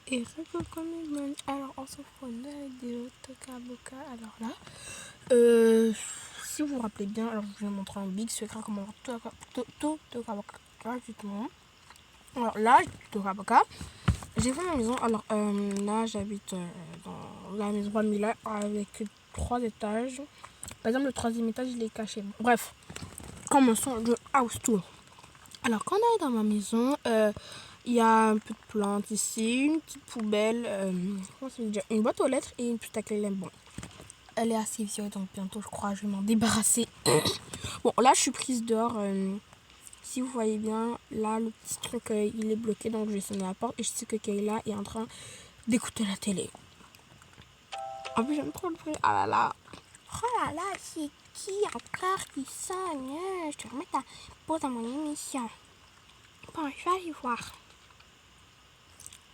Et recommande. Alors, on se prend la vidéo Toka Boka. Alors là, si vous vous rappelez bien, alors je vais vous montrer un big secret comment avoir Toka Boka gratuitement. Alors là, Toka Boka, j'ai fait ma maison. Alors là, j'habite dans la maison familiale avec 3 étages. Par exemple, le 3e étage, il est caché. Bref, commençons le house tour. Alors, quand on est dans ma maison, il y a un peu de plantes ici, une petite poubelle, comment ça veut dire, une boîte aux lettres et une petite clé. Bon, elle est assez vieille, donc bientôt, je crois, je vais m'en débarrasser. Bon, là, je suis prise dehors. Si vous voyez bien, là, le petit truc, il est bloqué, donc je vais sonner à la porte. Et je sais que Kayla est en train d'écouter la télé. En plus, j'aime trop le bruit. Ah là là. Oh là là, c'est qui encore qui sonne? Je te remets ta pause dans mon émission. Bon, je vais aller voir.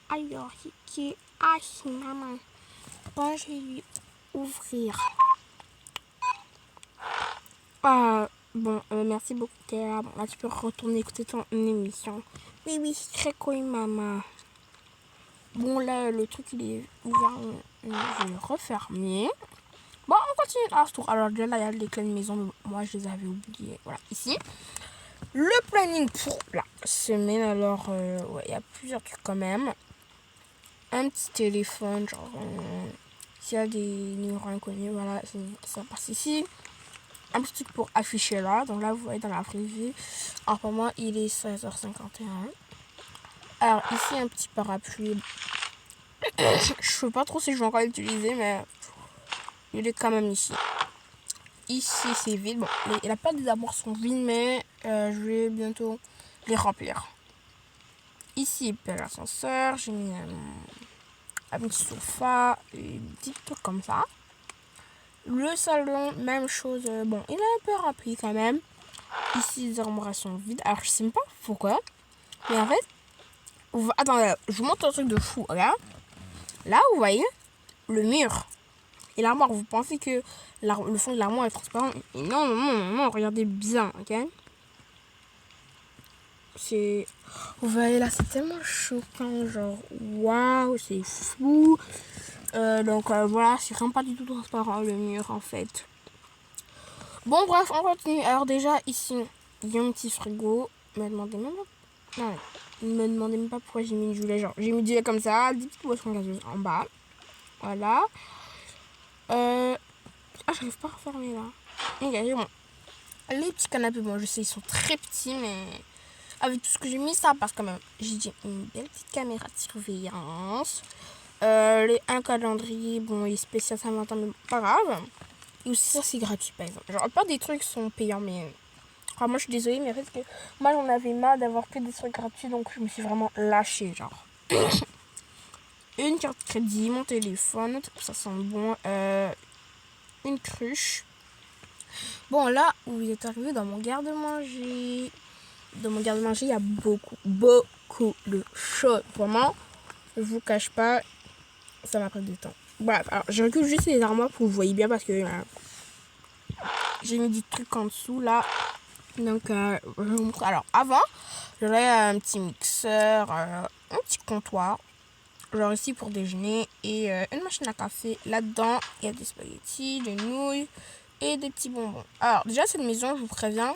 Alors, c'est qui? Ah, c'est maman. Bon, je vais lui ouvrir. Bon, merci beaucoup, Théa. Bon, là, tu peux retourner écouter ton émission. Oui, oui, c'est très cool, maman. Bon, là, le truc, il est ouvert. Je vais le refermer. Bon, on continue à ce tour. Alors, déjà, là, il y a les clés de maison. Mais moi, je les avais oubliées. Voilà, ici. Le planning pour la semaine. Alors, ouais, il y a plusieurs trucs quand même. Un petit téléphone, genre, s'il y a des numéros inconnus, voilà, ça passe ici. Un petit truc pour afficher là. Donc là, vous voyez dans la preview. Alors, pour moi, il est 16h51. Alors, ici, un petit parapluie. Je sais pas trop si je vais encore l'utiliser, mais il est quand même ici. Ici, c'est vide. Bon, la plupart des abords sont vides, mais je vais bientôt les remplir. Ici, il y a l'ascenseur. J'ai mis un petit sofa, et des petits trucs comme ça. Le salon, même chose. Bon, il est un peu rempli quand même. Ici, les armoires sont vides. Alors, je sais pas pourquoi. Mais en fait, attendez, je vous montre un truc de fou. Regarde. Là, vous voyez le mur et l'armoire. Vous pensez que le fond de l'armoire est transparent. Et non, non, non, non, regardez bien, ok? C'est... Vous voyez là, c'est tellement choquant. Genre, waouh, c'est fou. Donc, voilà, c'est vraiment pas du tout transparent le mur en fait. Bon, bref, on continue. Alors, déjà, ici, il y a un petit frigo. Me demandez même pas. Non, me demandez même pas pourquoi j'ai mis une joulet. Genre, j'ai mis du lait comme ça, des petites boissons gazeuses en bas. Voilà. Ah, j'arrive pas à refermer là. Ok, c'est bon. Les petits canapés, bon, je sais, ils sont très petits, mais avec tout ce que j'ai mis, ça passe quand même. J'ai dit une belle petite caméra de surveillance. Un calendrier, bon, il est spécial Saint-Valentin, mais pas grave. Et aussi, ça, c'est gratuit, par exemple. Genre, pas des trucs sont payants, mais. Enfin, moi, je suis désolée, mais en fait, que moi, j'en avais marre d'avoir que des trucs gratuits, donc je me suis vraiment lâchée, genre. Une carte de crédit, mon téléphone, ça sent bon. Une cruche. Bon, là où vous êtes arrivé dans mon garde-manger. Dans mon garde-manger, il y a beaucoup de choses. Vraiment, je vous cache pas, ça m'a pris du temps. Bref, alors je recule juste les armoires pour que vous voyez bien parce que j'ai mis du truc en dessous là. Donc, je vous montre. Alors, avant, j'aurais un petit mixeur, un petit comptoir. Genre ici pour déjeuner et une machine à café. Là-dedans, il y a des spaghettis, des nouilles et des petits bonbons. Alors, déjà, cette maison, je vous préviens,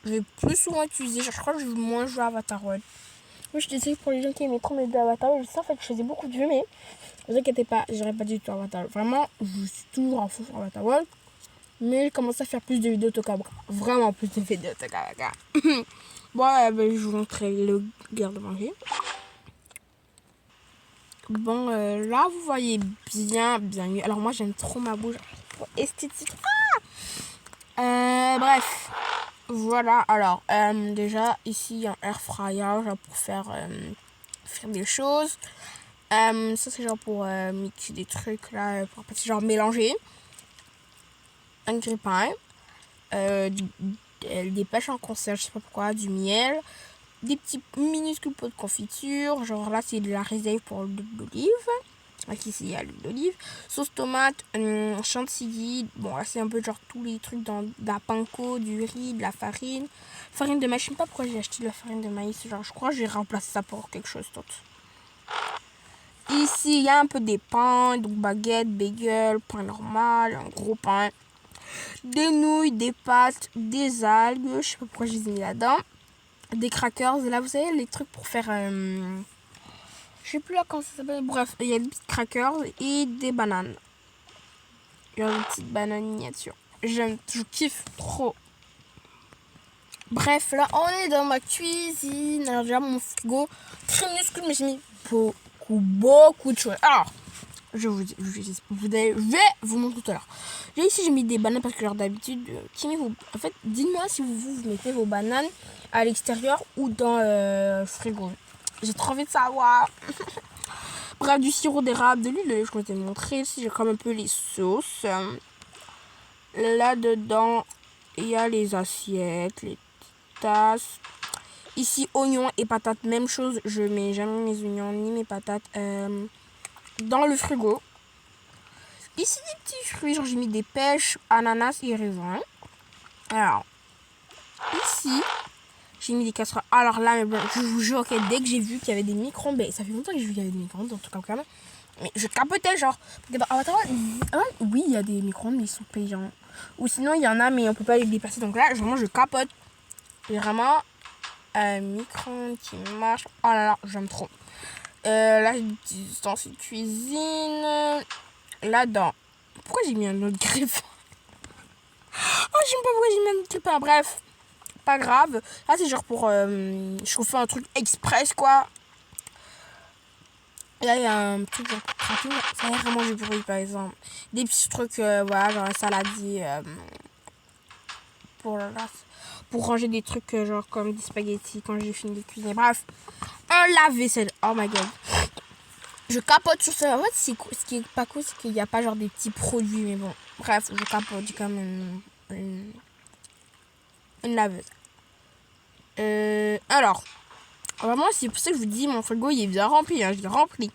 je vais plus souvent utiliser. Je crois que je vais moins jouer à Avatar World. Moi, je disais pour les gens qui aimaient trop mes vidéos Avatar World, je sais en fait que je faisais beaucoup de vues, mais ne vous inquiétez pas, j'irai pas du tout à Avatar World. Vraiment, je suis toujours en fou sur Avatar World. Mais je commence à faire plus de vidéos Tokabra. Vraiment plus de vidéos Tokabra. Bon, je vous montrerai le garde-manger. Bon, là, vous voyez bien mieux. Alors, moi, j'aime trop ma bouche. Trop esthétique. Bref. Voilà. Alors, déjà, ici, il y a un air fryer genre, pour faire des choses. Ça, c'est genre pour mixer des trucs, là. Pour genre mélanger. Un grille-pain. Des pêches en conserve, je sais pas pourquoi. Du miel. Des petits minuscules pots de confiture. Genre, là, c'est de la réserve pour l'huile d'olive. Ici, il y a l'huile d'olive, sauce tomate, chantilly. Bon, là, c'est un peu genre tous les trucs dans de la panko, du riz, de la farine. Farine de maïs, je sais pas pourquoi j'ai acheté de la farine de maïs. Genre, je crois que j'ai remplacé ça pour quelque chose d'autre. Ici, il y a un peu des pains, donc baguette, bagel, pain normal, un gros pain. Des nouilles, des pâtes, des algues, je sais pas pourquoi je les ai mis là-dedans. Des crackers, là vous savez les trucs pour faire... je sais plus là comment ça s'appelle. Bref, il y a des petits crackers et des bananes. Il y a une petite banane miniature. Je kiffe trop. Bref, là, on est dans ma cuisine. Alors, déjà, mon frigo, très minuscule, mais j'ai mis beaucoup de choses. Alors, je vais vous montrer tout à l'heure. Là, ici, j'ai mis des bananes parce que, genre, d'habitude, en fait, dites-moi si vous mettez vos bananes à l'extérieur ou dans le frigo. J'ai trop envie de savoir. Bref, du sirop d'érable, de l'huile, je vais te montrer. Ici, j'ai comme un peu les sauces. Là-dedans, il y a les assiettes, les tasses. Ici, oignons et patates, même chose. Je mets jamais mes oignons ni mes patates dans le frigo. Ici, des petits fruits, genre j'ai mis des pêches, ananas et raisins. Alors, ici, j'ai mis des casseroles. Alors là, mais bon, je vous jure que dès que j'ai vu qu'il y avait des micro-ondes, ça fait longtemps que j'ai vu qu'il y avait des micro-ondes, en tout cas, quand même. Mais je capotais, genre. Oui, il y a des micro-ondes, mais ils sont payants. Ou sinon, il y en a, mais on peut pas les dépasser. Donc là, vraiment, je capote. Et vraiment, un micro-ondes qui marche. Oh là là, j'aime trop. Là, j'ai des petits ustensiles de cuisine. Là-dedans. Pourquoi j'ai mis un autre griffe? Oh, je sais pas pourquoi j'ai mis un autre griffe. Bref, pas grave. Là, c'est genre pour chauffer un truc express, quoi. Et là, il y a un truc genre pour craquer. Ça a l'air vraiment du bruit, par exemple. Des petits trucs, voilà, genre un saladier. Pour ranger des trucs, genre comme des spaghettis quand j'ai fini de cuisiner. Bref, un lave-vaisselle. Oh my god. Je capote sur ça. En fait, ce qui est pas cool, c'est qu'il n'y a pas genre des petits produits. Mais bon, bref, je capote. J'ai quand même une laveuse. Alors, vraiment, c'est pour ça que je vous dis, mon frigo, il est bien rempli. Hein, je l'ai rempli.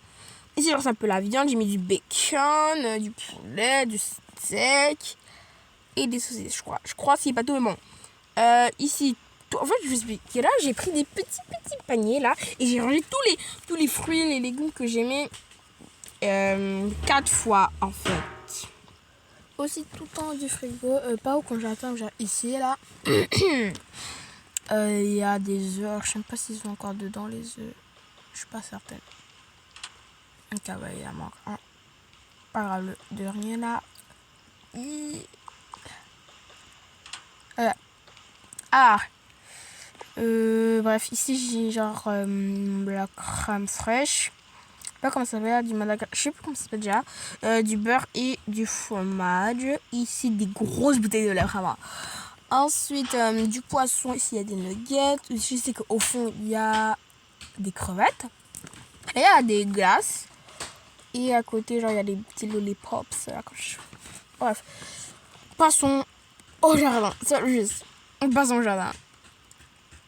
Ici, genre, c'est un peu la viande. J'ai mis du bacon, du poulet, du steak et des saucisses, je crois. Je crois que c'est pas tout, mais bon. Ici, en fait, je vous explique. Là, j'ai pris des petits paniers, là. Et j'ai rangé tous les fruits et les légumes que j'aimais 4 fois, en fait. Aussi, tout le temps du frigo. Pas au congélateur, genre ici, là. Il y a des œufs. Je sais pas s'ils sont encore dedans, les œufs. Je suis pas certaine. Ok, bah, il y en manque un. Pas grave, le dernier, là. Bref, ici j'ai genre la crème fraîche. Je sais pas comment ça s'appelle, du Madagascar. Je sais plus comment ça s'appelle déjà. Du beurre et du fromage. Ici des grosses bouteilles de lait, vraiment. Ensuite, du poisson. Ici il y a des nuggets. Je sais qu'au fond il y a des crevettes. Et il y a des glaces. Et à côté, genre il y a des petits lollipops. Bref. Passons au jardin. C'est juste. On passe au jardin.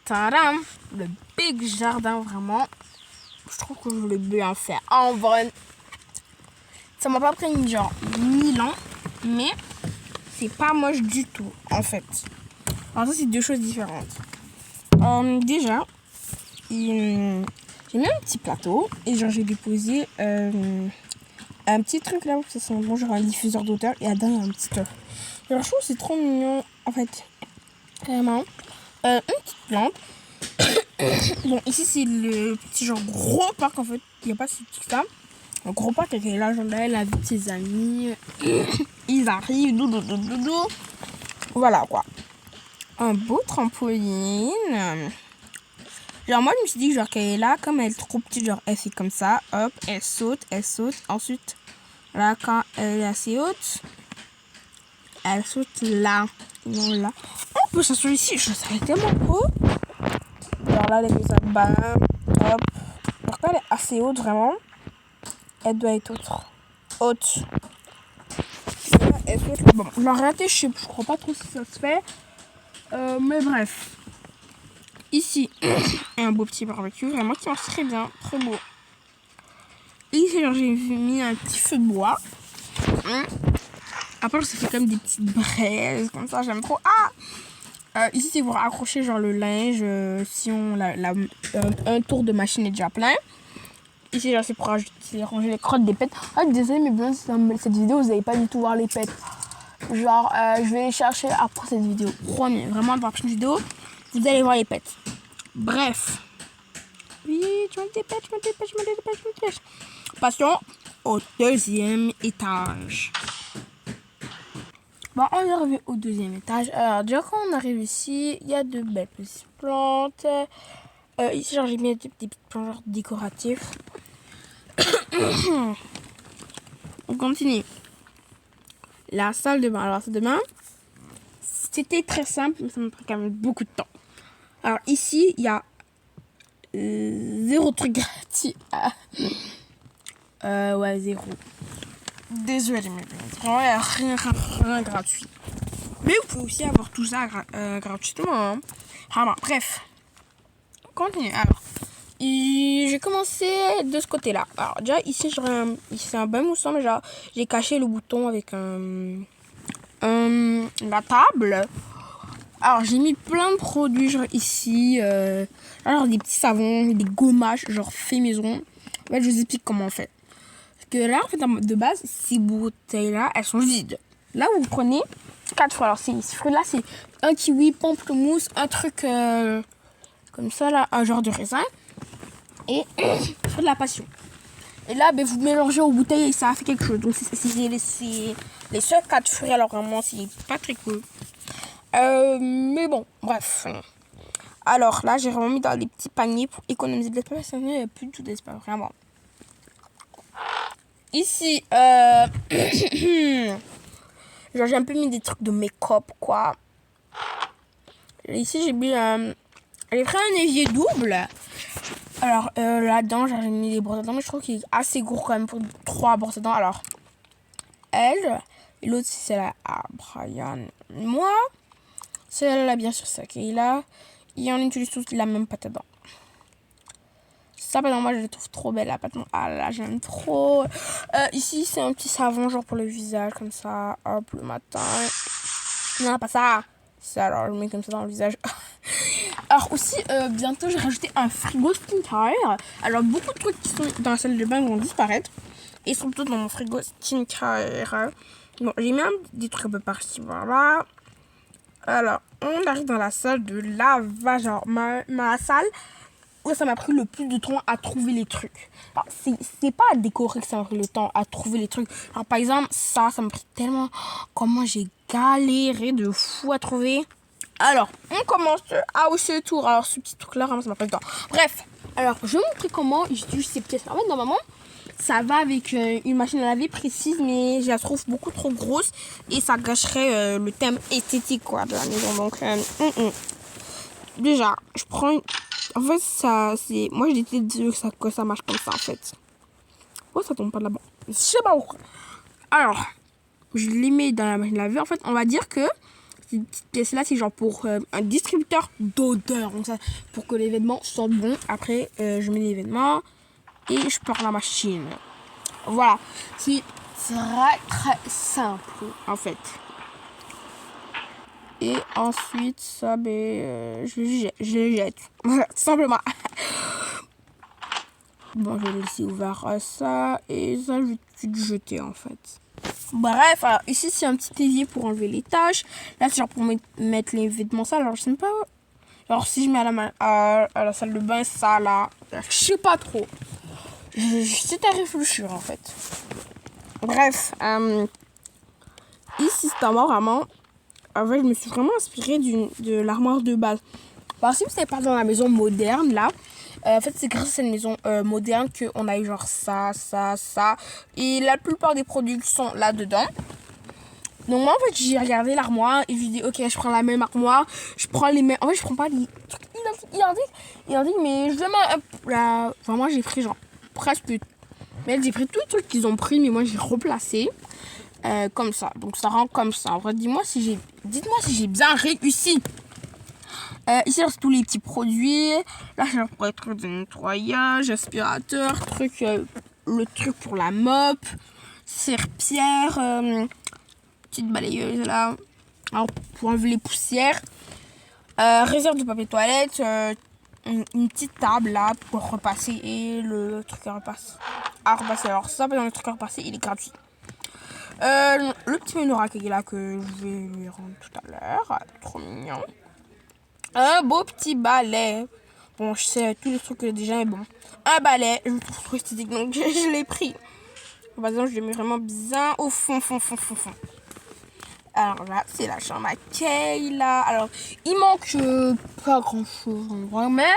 Tadam! Le big jardin, vraiment. Je trouve que je voulais bien faire. En vrai, ça m'a pas pris genre 1000 ans, mais c'est pas moche du tout, en fait. Alors ça, c'est deux choses différentes. Déjà, j'ai mis un petit plateau et genre j'ai déposé un petit truc là, ça sent bon, genre un diffuseur d'odeur et là-dedans, il y a un petit œuf. Alors je trouve que c'est trop mignon, en fait. Vraiment. Une petite plante. Bon, ici c'est le petit genre gros parc en fait. Il n'y a pas si petit que ça. Un gros parc avec la jondelle, la vie de ses amis. Ils arrivent, doudou. Voilà quoi. Un beau trampoline. Genre moi je me suis dit que genre qu'elle est là, comme elle est trop petite, genre elle fait comme ça. Hop, elle saute. Ensuite, là quand elle est assez haute, elle saute là. Non là. On peut s'asseoir ici, je serais tellement haut. Alors là, elle est ça, bam, hop. Alors quand elle est assez haute, vraiment, elle doit être haute. Bon, la réalité, je crois pas trop si ça se fait. Mais bref. Ici, un beau petit barbecue, vraiment qui marche très bien, très beau. Ici, j'ai mis un petit feu de bois. Après, ça fait comme des petites braises, comme ça, j'aime trop. Ici, c'est pour accrocher genre le linge si on un tour de machine est déjà plein. ici, c'est pour ranger les crottes des pets. Ah, désolé, mais bien, cette vidéo, vous n'allez pas du tout voir les pets. Genre, je vais les chercher après cette vidéo. Promis, vraiment, dans la prochaine vidéo, vous allez voir les pets. Bref. Oui, je me dépêche. Passons au deuxième étage. Bon, on est arrivé au deuxième étage. Alors, déjà, quand on arrive ici, il y a de belles petites plantes. Ici, genre, j'ai mis des petites plantes genre, décoratives. On continue. La salle de bain. Alors, la salle de bain, c'était très simple, mais ça me prend quand même beaucoup de temps. Alors, ici, il y a zéro truc gratuit. Ouais, zéro. Désolé, mais vraiment, rien gratuit. Mais vous pouvez aussi avoir tout ça gratuitement. Hein. Vraiment, bref. Continue. Alors, j'ai commencé de ce côté-là. Alors, déjà, ici, c'est un bain moussant, mais genre, j'ai caché le bouton avec la table. Alors, j'ai mis plein de produits, genre ici. Alors, des petits savons, des gommages, genre fait maison. En fait, je vous explique comment on fait. Parce que là, en fait, de base, ces bouteilles-là, elles sont vides. Là, vous prenez 4 fruits. Alors, ces fruits-là, c'est un kiwi, pamplemousse, un truc comme ça, là, un genre de raisin. Et fruit de la passion. Et là, ben, vous mélangez aux bouteilles et ça fait quelque chose. Donc, c'est les seuls 4 fruits. Alors, vraiment, c'est pas très cool. Mais bon, bref. Alors, là, j'ai vraiment mis dans les petits paniers pour économiser de l'espace. Il n'y a plus du tout d'espace, vraiment. Ici, genre, j'ai un peu mis des trucs de make-up, quoi. Ici, j'ai mis... j'ai pris un évier double. Alors, là-dedans, j'ai mis des brosses à dents, mais je trouve qu'il est assez gros quand même pour 3 brosses à dents. Alors, elle, et l'autre, c'est celle à Brian. Moi, celle-là, bien sûr, c'est Kayla. Et on utilise tous la même pâte à dents. Ça, par exemple, moi, je la trouve trop belle, la pâte à dents. Ah là, j'aime trop. Ici, c'est un petit savon, genre pour le visage, comme ça. Hop, le matin. Non, pas ça. Ça, alors, je mets comme ça dans le visage. Alors aussi, bientôt, j'ai rajouté un frigo skincare. Alors, beaucoup de trucs qui sont dans la salle de bain vont disparaître. Et surtout dans mon frigo skincare. Bon, j'ai mis des trucs un peu par-ci, voilà. Alors, on arrive dans la salle de lavage. Alors, ma salle où ça m'a pris le plus de temps à trouver les trucs. Alors, c'est pas à décorer que ça m'a pris le temps à trouver les trucs. Alors, par exemple, ça m'a pris tellement... Comment j'ai galéré de fou à trouver. Alors, on commence à hausser le tour. Alors, ce petit truc-là, vraiment, ça m'a pas le temps. Bref, alors, je vais vous montrer comment j'utilise ces pièces. En fait, normalement, ça va avec une machine à laver précise, mais je la trouve beaucoup trop grosse et ça gâcherait le thème esthétique, quoi, de la maison. Donc, déjà, je prends une... En fait, ça, c'est... Moi, j'ai décidé que ça marche comme ça, en fait. Oh, ça tombe pas de là-bas. Je sais pas pourquoi. Alors, je les mets dans la machine à laver. En fait, on va dire que cette petite pièce-là, c'est genre pour un distributeur d'odeur. Donc, ça, pour que les vêtements sortent bons. Après, je mets les vêtements et je pars la machine. Voilà. C'est très simple, en fait. Et ensuite, ça, ben, je les jette. Voilà, tout simplement. Bon, je vais laisser ouvert à ça. Et ça, je vais tout de suite jeter, en fait. Bref, alors ici, c'est un petit évier pour enlever les taches. Là, c'est genre pour mettre les vêtements sales. Alors, je sais pas. Alors, si je mets à la salle de bain, ça, là, je sais pas trop. C'est à réfléchir, en fait. Bref, ici, c'est vraiment... En fait, je me suis vraiment inspirée de l'armoire de base. Alors, si vous n'êtes pas dans la maison moderne, là, en fait, c'est grâce à cette maison moderne qu'on a eu genre ça. Et la plupart des produits sont là-dedans. Donc, moi, en fait, j'ai regardé l'armoire et je dis, ok, je prends la même armoire. Je prends les mêmes... En fait, je prends pas les trucs identiques, mais je demande... Enfin, moi, j'ai pris genre presque... Mais j'ai pris tous les trucs qu'ils ont pris, mais moi, j'ai replacé. Comme ça, donc ça rend comme ça. En vrai, dites-moi si j'ai bien réussi. Ici, c'est tous les petits produits. Là, c'est pour être de nettoyage, aspirateur, le truc pour la mop, serpillère, petite balayeuse là, alors, pour enlever les poussières, réserve de papier toilette, une petite table là pour repasser et le truc à repasser. Alors ça, dans le truc à repasser, il est gratuit. Le petit menorah qui est là que je vais lui rendre tout à l'heure. Trop mignon. Un beau petit balai. Bon, je sais tous les trucs que j'ai déjà, mais bon. Un balai, je le trouve trop esthétique, donc je l'ai pris. Par exemple, je l'ai mis vraiment bien au fond. Alors là, c'est la chambre à Kayla. Alors, il manque pas grand chose en vrai, mais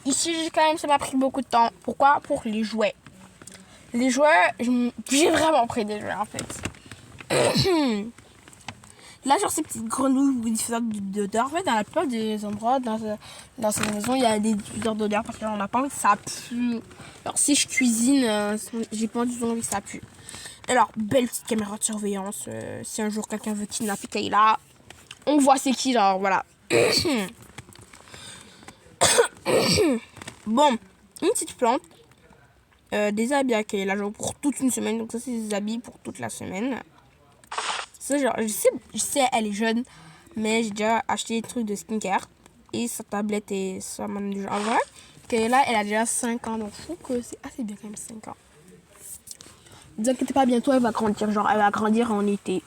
ici, quand même, ça m'a pris beaucoup de temps. Pourquoi? Pour les jouets. Les jouets, j'ai vraiment pris des jouets en fait. Là, genre ces petites grenouilles ou diffuseurs d'odeur. En fait, dans la plupart des endroits, dans cette maison, il y a des diffuseurs d'odeur parce qu'on n'a pas envie que ça pue. Alors, si je cuisine, j'ai pas du tout envie que ça pue. Alors, belle petite caméra de surveillance. Si un jour quelqu'un veut kidnapper Kayla, on voit c'est qui, genre, voilà. Bon, une petite plante. Des habits à Kayla, genre pour toute une semaine. Donc, ça, c'est des habits pour toute la semaine. Ça, genre, je sais, elle est jeune, mais j'ai déjà acheté des trucs de skincare. Et sa tablette et sa manette. En vrai, Kayla, elle a déjà 5 ans. Donc, je trouve que c'est assez bien quand même, 5 ans. Ne vous inquiétez pas, bientôt elle va grandir. Genre, elle va grandir en été.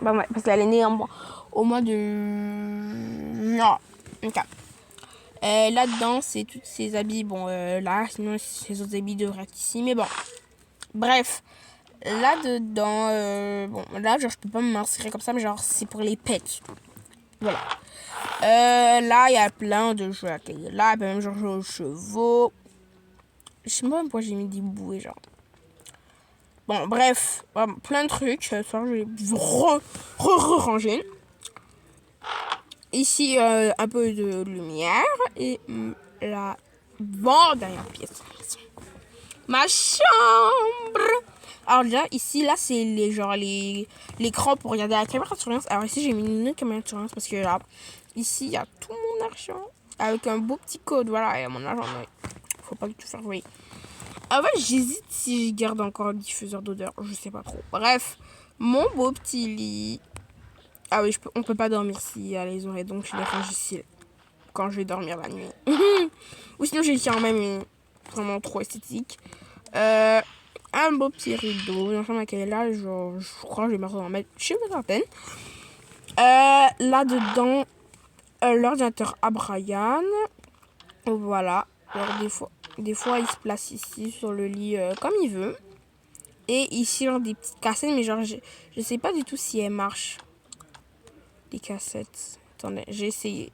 Bah ouais, parce qu'elle est née au mois de... Non, ok. Là-dedans, c'est tous ses habits. Bon, là, sinon, ses autres habits devraient être ici. Mais bon, bref. Là-dedans, bon, là, genre, je peux pas m'insérer comme ça, mais genre, c'est pour les pets. Voilà. Là, il y a plein de jeux à cahier. Là, même, genre, jouer aux chevaux. Je sais pas pourquoi j'ai mis des bouées, genre. Bon, bref, plein de trucs. Ce soir, je vais ranger. Ici, un peu de lumière. Et la dernière pièce. Ma chambre. Alors déjà, ici, là, c'est l'écran pour regarder la caméra de surveillance. Alors ici, j'ai mis une autre caméra de surveillance parce que là, ici, il y a tout mon argent. Avec un beau petit code, voilà, et mon argent. Mais faut pas du tout faire jouer. En fait, j'hésite si je garde encore un diffuseur d'odeur. Je sais pas trop. Bref, mon beau petit lit. Ah oui, on peut pas dormir s'il y a les oreilles. Donc, je les range ici quand je vais dormir la nuit. Ou sinon, j'ai quand même vraiment trop esthétique. Un beau petit rideau. Dans la chambre là, je crois que je vais me remettre chez ma certaine. Là-dedans, l'ordinateur à Brian. Voilà. Alors, des fois, il se place ici sur le lit comme il veut. Et ici, genre des petites cassettes, mais genre, je sais pas du tout si elles marchent. Les cassettes. Attendez, j'ai essayé.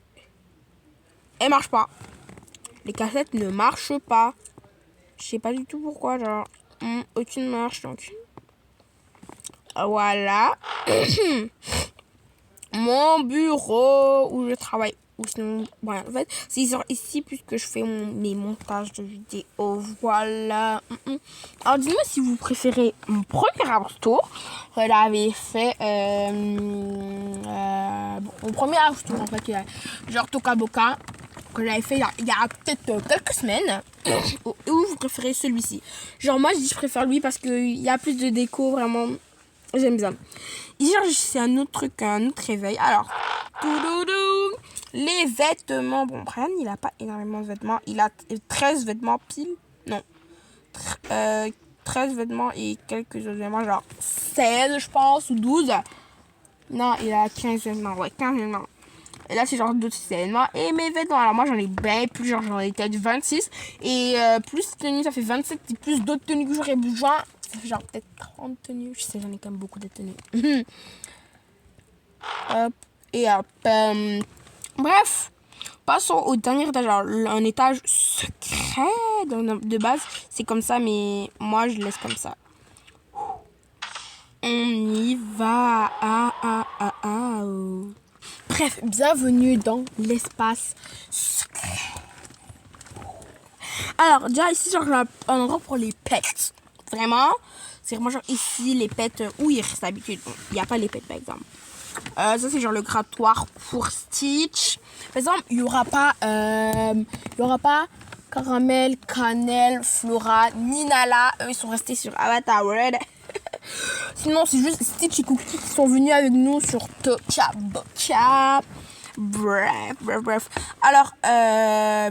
Elles marchent pas. Les cassettes ne marchent pas. Je sais pas du tout pourquoi, genre, aucune marche, donc. Voilà. Mon bureau où je travaille. Ou sinon, voilà, en fait, c'est ici puisque je fais mes montages de vidéos. Voilà. Alors, dis-moi si vous préférez mon premier house tour. Je l'avais fait. Mon premier house tour, en fait, genre Toca Boca, que j'avais fait il y a peut-être quelques semaines. Ou vous préférez celui-ci. Genre, moi, je dis je préfère lui parce qu'il y a plus de déco, vraiment. J'aime bien. Ici, c'est un autre truc, un autre réveil. Alors, les vêtements. Bon, Brian, il a pas énormément de vêtements. Il a 13 vêtements pile. Non. 13 vêtements et quelques autres vêtements. Genre 16, je pense, ou 12. Non, il a 15 vêtements. Ouais, 15 vêtements. Et là, c'est genre d'autres vêtements. Et mes vêtements, alors moi, j'en ai bien plus. Genre, j'en ai peut-être 26. Et plus tenues, ça fait 27. Et plus d'autres tenues que j'aurais besoin. Ça fait genre peut-être 30 tenues. Je sais, j'en ai quand même beaucoup de tenues. Hop. Et hop. Bref. Passons au dernier étage. Alors, un étage secret de base. C'est comme ça, mais moi, je laisse comme ça. On y va. Bref, bienvenue dans l'espace secret. Alors, déjà ici, genre, un endroit pour les pets. Vraiment, c'est vraiment genre ici, les pets, où ils restent d'habitude. Il n'y a pas les pets, par exemple. Ça, c'est genre le grattoir pour Stitch. Par exemple, il n'y aura pas Caramel, Cannelle, Flora, ni Nala. Eux, ils sont restés sur Avatar World. Sinon, c'est juste Stitch et Cookie qui sont venus avec nous sur Toca Boca. Bref. Alors,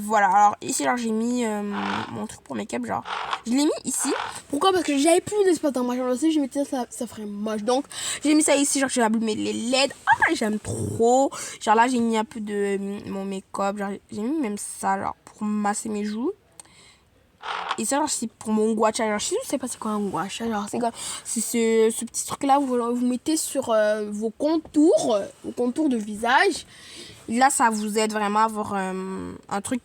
voilà. Alors, ici, alors, j'ai mis mon truc pour make-up, genre. Je l'ai mis ici. Pourquoi? Parce que j'avais plus d'espace dans ma chambre aussi. Je m'étais dit, ça ferait moche. Donc, j'ai mis ça ici, genre, j'ai allumé les LED. Ah, j'aime trop. Genre, là, j'ai mis un peu de mon make-up. Genre, j'ai mis même ça, genre, pour masser mes joues. Et ça, genre, c'est pour mon gua sha. Alors, je sais pas c'est quoi un gua sha. Genre, c'est quoi? C'est ce petit truc-là, vous mettez sur vos contours de visage. Et là, ça vous aide vraiment à avoir un truc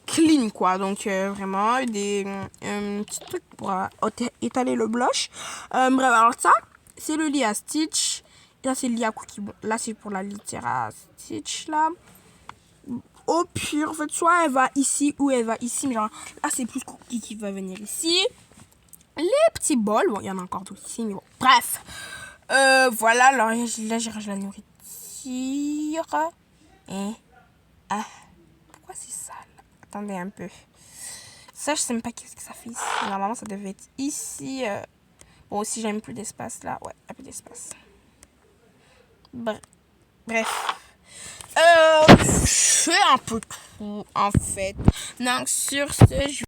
clean, quoi. Donc, vraiment, des petits trucs pour étaler le blush. Bref, alors ça, c'est le lit à Stitch. Et là, c'est le lit à Cookie. Bon, là, c'est pour la litière à Stitch, là. Au pire, en fait, soit elle va ici ou elle va ici. Mais genre, là, c'est plus Cookie qui va venir ici. Les petits bols, bon, il y en a encore d'autres ici, mais bon, bref. Voilà, alors là, j'ai rangé la nourriture. Et, pourquoi c'est sale? Attendez un peu. Ça, je sais même pas qu'est-ce que ça fait ici. Normalement, ça devait être ici. Bon, aussi, j'ai un peu d'espace là. Ouais, un peu d'espace. Bref. Je fais un peu tout, en fait. Donc, sur ce, je